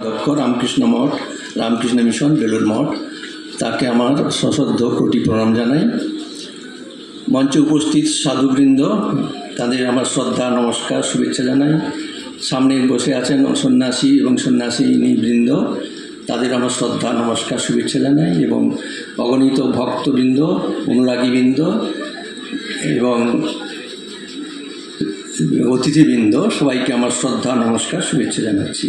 দক্ষ রামকৃষ্ণ মঠ, রামকৃষ্ণ মিশন, বেলুড় মঠ, তাকে আমার সশ্রদ্ধ কোটি প্রণাম জানাই। মঞ্চে উপস্থিত সাধুবৃন্দ, তাদের আমার শ্রদ্ধা, নমস্কার, শুভেচ্ছা জানাই। সামনে বসে আছেন সন্ন্যাসী এবং সন্ন্যাসিনী বৃন্দ, তাদের আমার শ্রদ্ধা, নমস্কার, শুভেচ্ছা জানাই। এবং অগণিত ভক্তবৃন্দ, অনুরাগীবৃন্দ এবং অতিথিবৃন্দ, সবাইকে আমার শ্রদ্ধা, নমস্কার, শুভেচ্ছা জানাচ্ছি।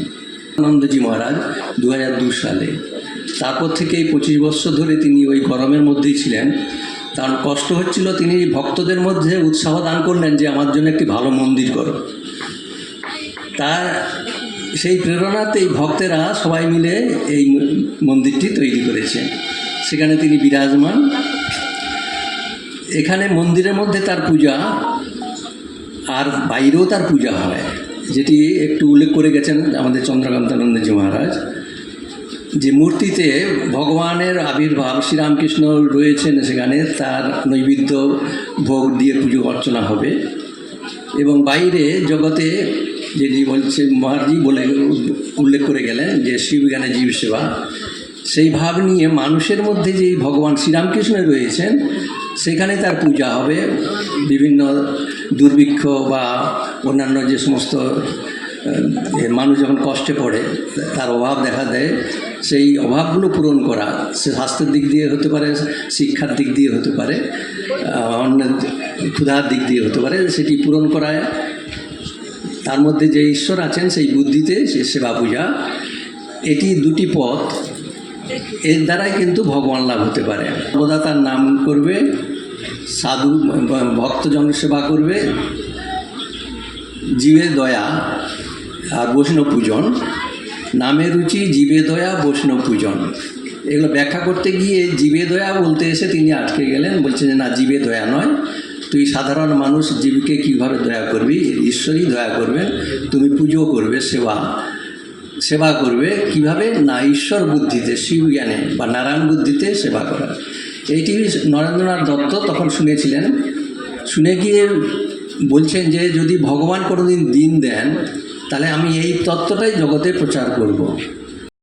আনন্দজি মহারাজ 2002 সালে, তারপর থেকে 25 বছর ধরে তিনি ওই গরমের মধ্যেই ছিলেন। তার কষ্ট হচ্ছিল, তিনি ভক্তদের মধ্যে উৎসাহ দান করলেন যে আমার জন্য একটি ভালো মন্দির করো। তার সেই প্রেরণাতেই ভক্তেরা সবাই মিলে এই মন্দিরটি তৈরি করেছে, সেখানে তিনি বিরাজমান। এখানে মন্দিরের মধ্যে তার পূজা, আর বাইরেও তার পূজা হয়, যেটি একটু উল্লেখ করে গেছেন আমাদের চন্দ্রকান্তানন্দজি মহারাজ, যে মূর্তিতে ভগবানের আবির্ভাব শ্রীরামকৃষ্ণ রয়েছেন, সেখানে তার নৈবেদ্য ভোগ দিয়ে পুজো অর্চনা হবে। এবং বাইরে জগতে যেটি বলছে মহারাজি বলে উল্লেখ করে গেলেন যে শিবজ্ঞানে জীব সেবা, সেই ভাব নিয়ে মানুষের মধ্যে যে ভগবান শ্রীরামকৃষ্ণ রয়েছেন সেখানে তার পূজা হবে। বিভিন্ন দুর্ভিক্ষ বা অন্যান্য যে সমস্ত মানুষ যখন কষ্টে পড়ে, তার অভাব দেখা দেয়, সেই অভাবগুলো পূরণ করা, সে স্বাস্থ্যের দিক দিয়ে হতে পারে, শিক্ষার দিক দিয়ে হতে পারে, অন্য ক্ষুধার দিক দিয়ে হতে পারে, সেটি পূরণ করায় তার মধ্যে যে ঈশ্বর আছেন সেই বুদ্ধিতে সে সেবা পূজা, এটি দুটি পথ, এর দ্বারাই কিন্তু ভগবান লাভ হতে পারে। সর্বদা তার নাম করবে, সাধু ভক্তজন সেবা করবে, জীবে দয়া আর বৈষ্ণব পূজন, নামে রুচি, জীবে দয়া, বৈষ্ণব পূজন। এগুলো ব্যাখ্যা করতে গিয়ে জীবে দয়া বলতে এসে তিনি আটকে গেলেন, বলছেন যে না, জীবে দয়া নয়, তুই সাধারণ মানুষ, জীবকে কীভাবে দয়া করবি, ঈশ্বরই দয়া করবেন। তুমি পুজো করবে, সেবা করবে কিভাবে, না ঈশ্বর বুদ্ধিতে, শিব জ্ঞানে বা নারায়ণ বুদ্ধিতে সেবা করা। এইটি নরেন্দ্রনাথ দত্ত তখন শুনেছিলেন। শুনে গিয়ে বলছেন যে যদি ভগবান কোনোদিন দিন দেন, তাহলে আমি এই তত্ত্বটাই জগতে প্রচার করব।